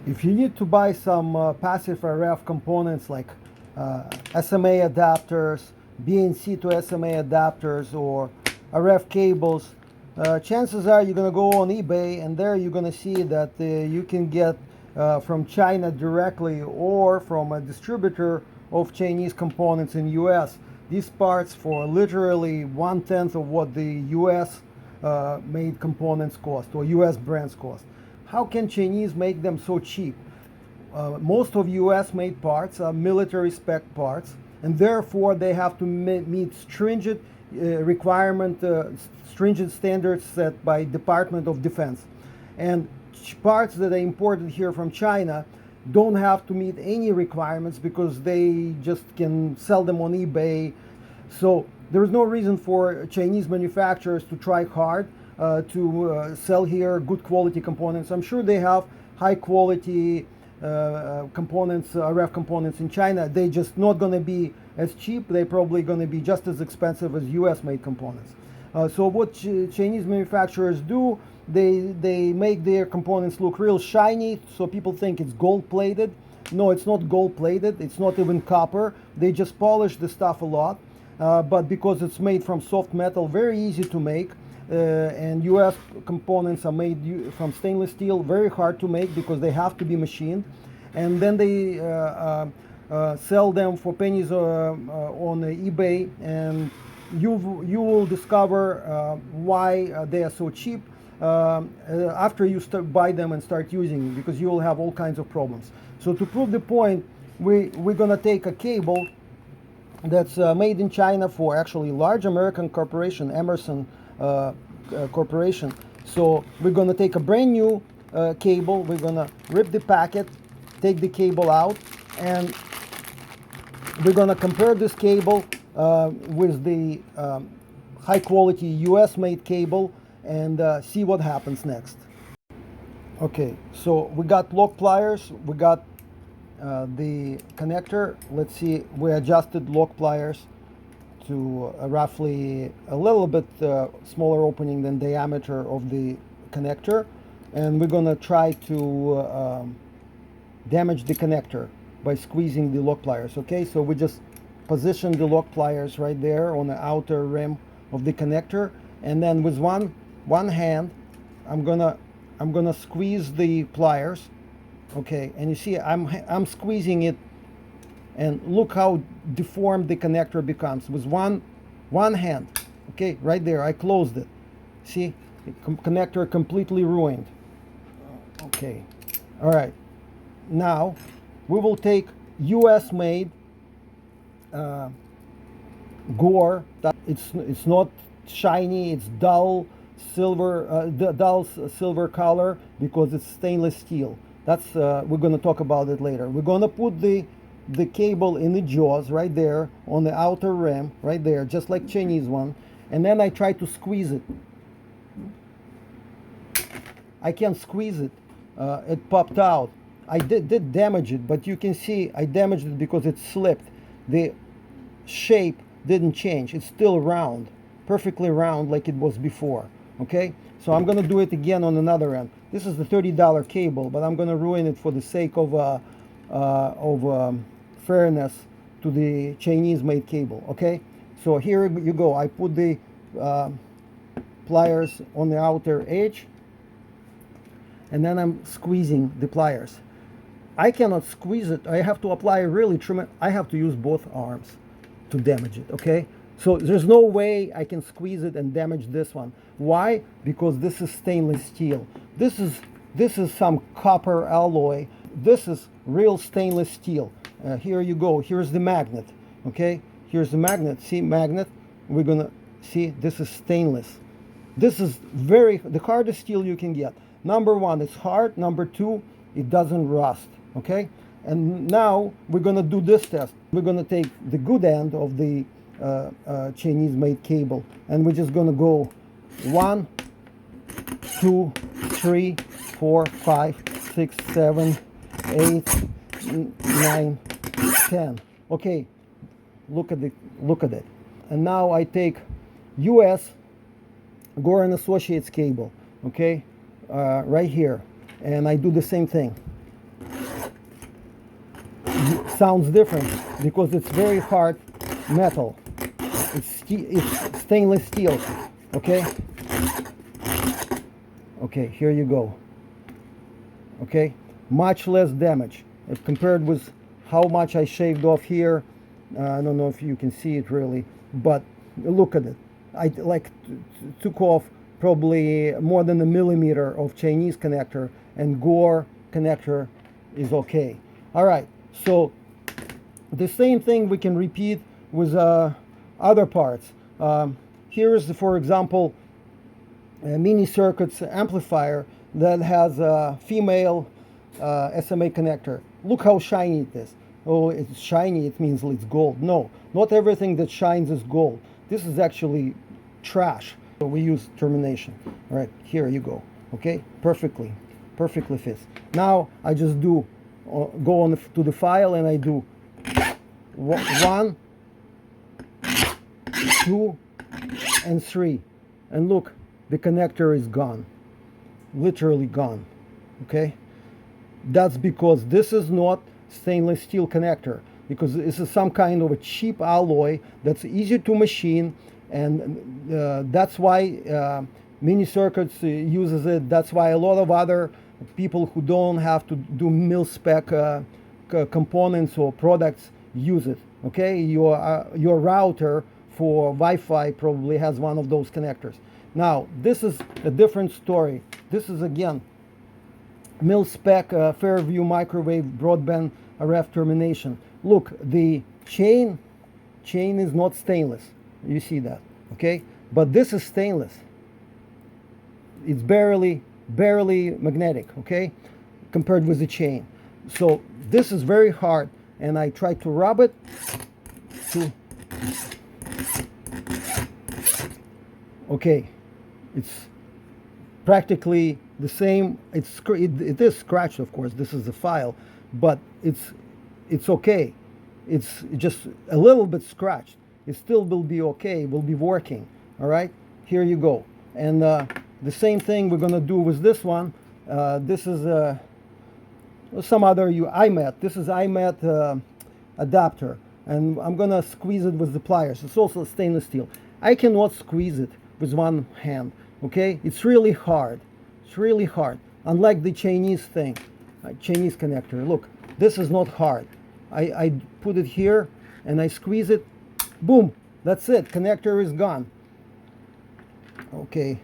If you need to buy some passive RF components like SMA adapters, BNC to SMA adapters, or RF cables, chances are you're going to go on eBay and there you're going to see that you can get from China directly or from a distributor of Chinese components in US these parts for literally 1/10 of what the US made components cost or US brands cost. How can Chinese make them so cheap? Most of US made parts are military spec parts, and therefore they have to meet stringent stringent standards set by Department of Defense. And parts that are imported here from China don't have to meet any requirements because they just can sell them on eBay. So there's no reason for Chinese manufacturers to try hard to sell here good quality components. I'm sure they have high quality components, RF components in China. They're just not going to be as cheap. They're probably going to be just as expensive as US made components. So what Chinese manufacturers do, they make their components look real shiny so people think it's gold plated. No, it's not gold plated. It's not even copper. They just polish the stuff a lot. But because it's made from soft metal, very easy to make. And US components are made from stainless steel, very hard to make because they have to be machined. And then they sell them for pennies on eBay, and you will discover why they are so cheap after you buy them and start using them, because you will have all kinds of problems. So to prove the point, we're gonna take a cable that's made in China for actually large American corporation, Emerson Corporation. So we're gonna take a brand new cable, we're gonna rip the packet, take the cable out, and we're gonna compare this cable with the high quality US made cable and see what happens next. Okay, so we got lock pliers, we got the connector. Let's see, we adjusted lock pliers to roughly a little bit smaller opening than diameter of the connector, and we're gonna try to damage the connector by squeezing the lock pliers. Okay, so we just position the lock pliers right there on the outer rim of the connector, and then with one hand I'm gonna squeeze the pliers. Okay, and you see I'm squeezing it, and look how deformed the connector becomes with one hand. Okay, right there I closed it. See, the connector completely ruined. Okay, all right, now we will take US made Gore. It's not shiny, it's dull silver color because it's stainless steel. That's we're going to talk about it later. We're going to put the cable in the jaws right there on the outer rim right there, just like Chinese one, and then I try to squeeze it. I can't squeeze it. It popped out. I did damage it, but you can see I damaged it because it slipped. The shape didn't change. It's still round, perfectly round like it was before. Okay, so I'm gonna do it again on another end. This is the $30 cable, but I'm gonna ruin it for the sake of fairness to the Chinese-made cable. Okay, so here you go. I put the pliers on the outer edge, and then I'm squeezing the pliers. I cannot squeeze it. I have to apply really tremendous. I have to use both arms to damage it. Okay, so there's no way I can squeeze it and damage this one. Why? Because this is stainless steel. This is some copper alloy. This is real stainless steel. Here you go. Here's the magnet. Okay, here's the magnet. See, magnet. We're gonna see. This is stainless. This is the hardest steel you can get. Number one, it's hard. Number two, it doesn't rust. Okay, and now we're gonna do this test. We're gonna take the good end of the Chinese-made cable, and we're just gonna go 1, 2, 3, 4, 5, 6, 7, 8, 9, 10. Okay, look at it. And now I take US Gore and Associates cable. Okay, right here, and I do the same thing. sounds different because it's very hard metal. It's stainless steel. Okay. Okay, here you go. Okay, much less damage compared with how much I shaved off here. I don't know if you can see it really, but look at it. I took off probably more than a millimeter of Chinese connector, and Gore connector is okay. All right, so the same thing we can repeat with other parts. Here is, for example, a mini circuits amplifier that has a female SMA connector. Look how shiny it is. Oh, it's shiny, it means it's gold. No, not everything that shines is gold. This is actually trash. So we use termination. All right, here you go. Okay, perfectly fits. Now I just do go on to the file and I do 1, 2, and 3, and look, the connector is gone, literally gone. Okay, that's because this is not stainless steel connector, because this is some kind of a cheap alloy that's easy to machine, and that's why Mini Circuits uses it. That's why a lot of other people who don't have to do mil spec components or products use it. Okay, your router for Wi-Fi probably has one of those connectors. Now this is a different story. This is again mil spec Fairview microwave broadband RF termination. Look, the chain is not stainless. You see that, okay? But this is stainless. It's barely magnetic, okay, compared with the chain. So this is very hard, and I try to rub it to. Okay, it's practically the same. It is scratched, of course. This is the file, but it's okay. It's just a little bit scratched. It still will be okay. Will be working. All right. Here you go. And the same thing we're gonna do with this one. This is some other iMet. This is iMet adapter, and I'm gonna squeeze it with the pliers. It's also stainless steel. I cannot squeeze it with one hand. Okay, it's really hard. It's really hard. Unlike the Chinese thing, Chinese connector. Look, this is not hard. I put it here and I squeeze it. Boom. That's it. Connector is gone. Okay.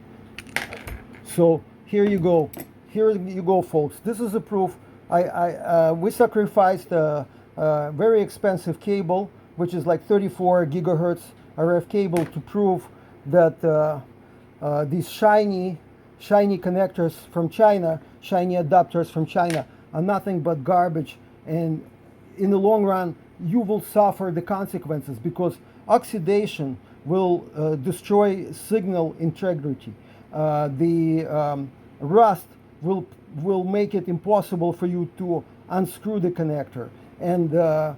So here you go. Here you go, folks. This is a proof. We sacrificed a very expensive cable, which is like 34 gigahertz RF cable, to prove that these shiny connectors from China, shiny adapters from China, are nothing but garbage, and in the long run you will suffer the consequences, because oxidation will destroy signal integrity. The rust will make it impossible for you to unscrew the connector, and the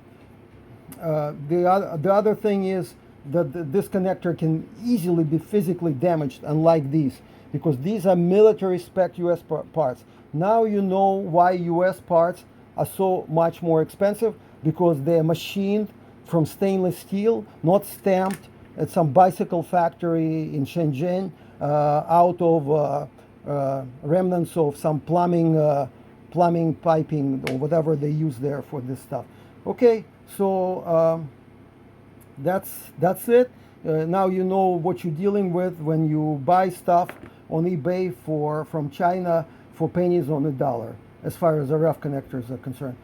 other thing is that this connector can easily be physically damaged, unlike these, because these are military spec US parts. Now you know why US parts are so much more expensive, because they're machined from stainless steel, not stamped at some bicycle factory in Shenzhen out of remnants of some plumbing piping or whatever they use there for this stuff. Okay, so that's it. Now you know what you're dealing with when you buy stuff on eBay from China for pennies on the dollar, as far as RF connectors are concerned.